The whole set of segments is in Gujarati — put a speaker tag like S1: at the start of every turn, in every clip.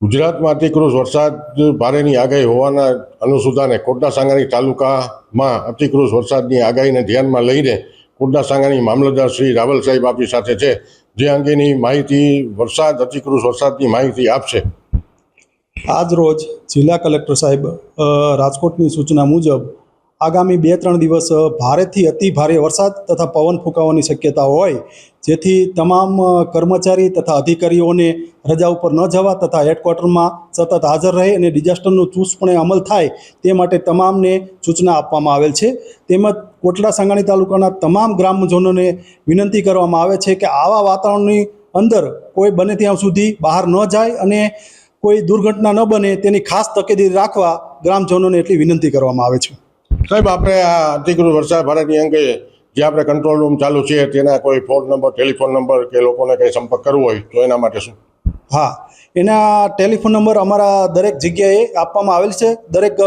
S1: ગુજરાતમાં અતિકૃષ વરસાદ ભારેની આગાહી હોવાના અનુસંધાને કોટડા સાંગાણી તાલુકામાં અતિકૃષ વરસાદની આગાહીને ધ્યાનમાં લઈને કોટડા સાંગાણી મામલતદાર શ્રી રાવલ સાહેબ આપણી સાથે છે, જે અંગેની માહિતી અતિકૃષ વરસાદની માહિતી આપશે.
S2: આજ રોજ જિલ્લા કલેક્ટર સાહેબ રાજકોટની સૂચના મુજબ આગામી 2-3 દિવસ ભારેથી અતિ ભારે વરસાદ તથા પવન ફૂંકાવાની શક્યતા હોય, જેથી તમામ કર્મચારી તથા અધિકારીઓને રજા ઉપર ન જવા તથા હેડક્વાર્ટરમાં સતત હાજર રહે અને ડિઝાસ્ટરનો ચુસ્તપણે અમલ થાય તે માટે તમામને સૂચના આપવામાં આવેલ છે. તેમજ કોટડા સાંગાણી તાલુકાના તમામ ગ્રામજનોને વિનંતી કરવામાં આવે છે કે આવા વાતાવરણની અંદર કોઈ બને ત્યાં સુધી બહાર ન જાય અને કોઈ દુર્ઘટના ન બને તેની ખાસ તકેદારી રાખવા ગ્રામજનોને એટલી વિનંતી કરવામાં આવે છે.
S1: સાહેબ, આપણે આ અતિકૃષ વરસાદ ભારેની અંગે જે આપણે કંટ્રોલ રૂમ ચાલુ છે તેના કોઈ ફોન નંબર, ટેલિફોન નંબર કે લોકોને કંઈ સંપર્ક કરવો હોય તો એના માટે શું?
S2: હા, એના ટેલિફોન નંબર અમારા દરેક જગ્યાએ આપવામાં આવેલ છે. દરેક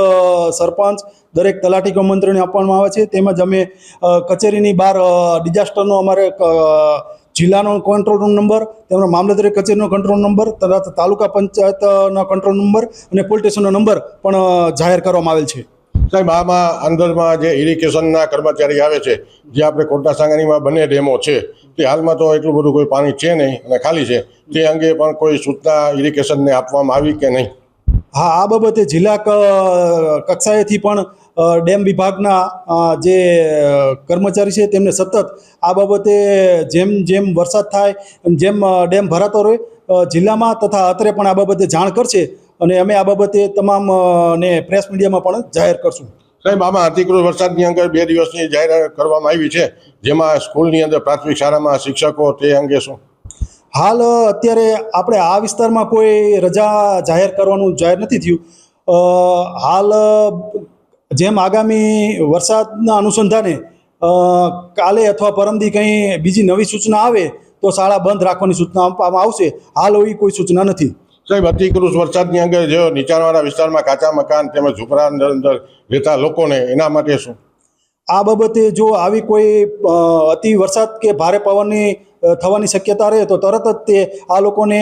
S2: સરપંચ, દરેક તલાટી કમ મંત્રીને આપવામાં આવે છે. તેમજ અમે કચેરીની બહાર ડિઝાસ્ટરનો અમારે જિલ્લાનો કંટ્રોલ રૂમ નંબર, તેમનો મામલતદારી કચેરીનો કંટ્રોલ નંબર તથા તાલુકા પંચાયતનો કંટ્રોલ નંબર અને પોલીસ સ્ટેશનનો નંબર પણ જાહેર કરવામાં આવેલ છે.
S1: સાહેબ, આમાં અંદરમાં જે ઇરિગેશનના કર્મચારી આવે છે, જે આપણે કોટડા સાંગાણીમાં બંને ડેમો છે, તે હાલમાં તો એટલું બધું કોઈ પાણી છે નહીં અને ખાલી છે, તે અંગે પણ કોઈ સૂચના ઇરિગેશનને આપવામાં આવી કે નહીં?
S2: હા, આ બાબતે જિલ્લા કક્ષાએથી પણ ડેમ વિભાગના જે કર્મચારી છે તેમને સતત આ બાબતે જેમ જેમ વરસાદ થાય જેમ ડેમ ભરાતો રહે જિલ્લામાં તથા અત્રે પણ આ બાબતે જાણ કરશે અને અમે આ બાબતે તમામ ને પ્રેસ મીડિયામાં પણ જાહેર કરશું.
S1: સાહેબ, આમાં અતિકૃષ વરસાદની અંગે 2 દિવસની જાહેરાત કરવામાં આવી છે, જેમાં સ્કૂલની અંદર પ્રાથમિક શાળામાં શિક્ષકો તે અંગે શું?
S2: હાલ અત્યારે આપણે આ વિસ્તારમાં કોઈ રજા જાહેર કરવાનું જાહેર નથી થયું. હાલ જેમ આગામી વરસાદના અનુસંધાને કાલે અથવા પરમદી કંઈ બીજી નવી સૂચના આવે તો શાળા બંધ રાખવાની સૂચના આપવામાં આવશે. હાલ એવી કોઈ સૂચના નથી.
S1: સાહેબ, અતિકૃષ વરસાદની અંદર જે નીચાણવાળા વિસ્તારમાં કાચા મકાન તેમજ ઝૂંપડા અંદર રહેતા લોકોને એના માટે શું?
S2: આ બાબતે જો આવી કોઈ અતિ વરસાદ કે ભારે પવનની થવાની શક્યતા રહે તો તરત જ તે આ લોકોને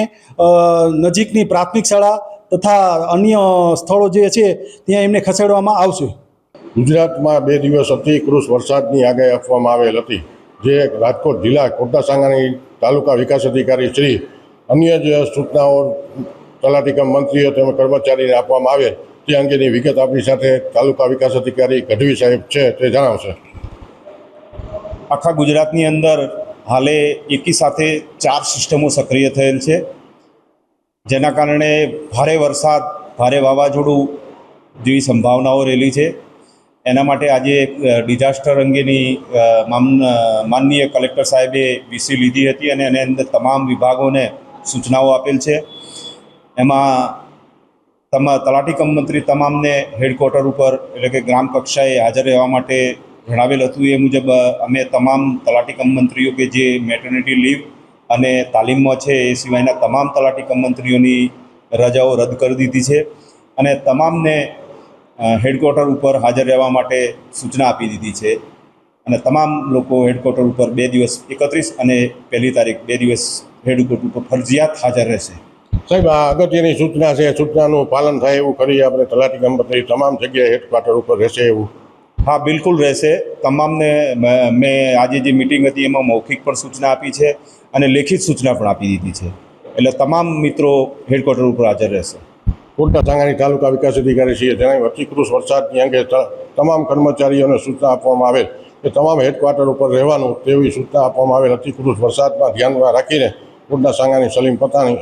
S2: નજીકની પ્રાથમિક શાળા તથા અન્ય સ્થળો જે છે ત્યાં એમને ખસેડવામાં આવશે.
S1: ગુજરાતમાં 2 દિવસ અતિકૃષ વરસાદની આગાહી આપવામાં આવેલ હતી, જે રાજકોટ જિલ્લા કોટડા સાંગાણી તાલુકા વિકાસ અધિકારી શ્રી અન્ય જે સૂચનાઓ તલાટી કમ મંત્રીઓ તેમજ કર્મચારીને આપવામાં આવે તે અંગેની વિગત આપણી સાથે તાલુકા વિકાસ અધિકારી ગઢવી સાહેબ છે, તે જણાવશે.
S3: આખા ગુજરાતની અંદર હાલે એકી સાથે 4 સિસ્ટમો સક્રિય થયેલ છે, જેના કારણે ભારે વરસાદ, ભારે વાવાઝોડું જેવી સંભાવનાઓ રહેલી છે. એના માટે આજે ડિઝાસ્ટર અંગેની માનનીય કલેક્ટર સાહેબે વીસી લીધી હતી અને એની અંદર તમામ વિભાગોને સૂચનાઓ આપેલ છે. એમાં તલાટી કમ મંત્રી તમામને હેડક્વાર્ટર ઉપર એટલે કે ગ્રામ કક્ષાએ હાજર રહેવા માટે જણાવેલ હતું. એ મુજબ અમે તમામ તલાટી કમ મંત્રીઓ કે જે મેટર્નિટી લીવ અને તાલીમમાં છે એ સિવાયના તમામ તલાટી કમ મંત્રીઓની રજાઓ રદ કરી દીધી છે અને તમામને હેડક્વાર્ટર ઉપર હાજર રહેવા માટે સૂચના આપી દીધી છે અને તમામ લોકો હેડક્વાર્ટર ઉપર 2 દિવસ 31 અને 1લી તારીખ 2 દિવસ હેડક્વાર્ટર ઉપર ફરજિયાત હાજર રહેશે.
S1: સાહેબ, આ અગત્યની સૂચના છે, સૂચનાનું પાલન થાય એવું કરી આપણે તલાટી કમ મંત્રી તમામ જગ્યાએ હેડક્વાર્ટર ઉપર રહેશે એવું?
S3: હા, બિલકુલ રહેશે. તમામને મેં આજે જે મિટિંગ હતી એમાં મૌખિક પણ સૂચના આપી છે અને લેખિત સૂચના પણ આપી દીધી છે, એટલે તમામ મિત્રો હેડક્વાર્ટર ઉપર હાજર રહેશે.
S1: કોટડા સાંગાણી તાલુકા વિકાસ અધિકારી શ્રીએ જણાવ્યું અતિકૃષ વરસાદની અંગે તમામ કર્મચારીઓને સૂચના આપવામાં આવેલ કે તમામ હેડક્વાર્ટર ઉપર રહેવાનું તેવી સૂચના આપવામાં આવેલ. અતિકૃષ વરસાદમાં ધ્યાનમાં રાખીને કોટડા સાંગાણી સલીમ પતાણી.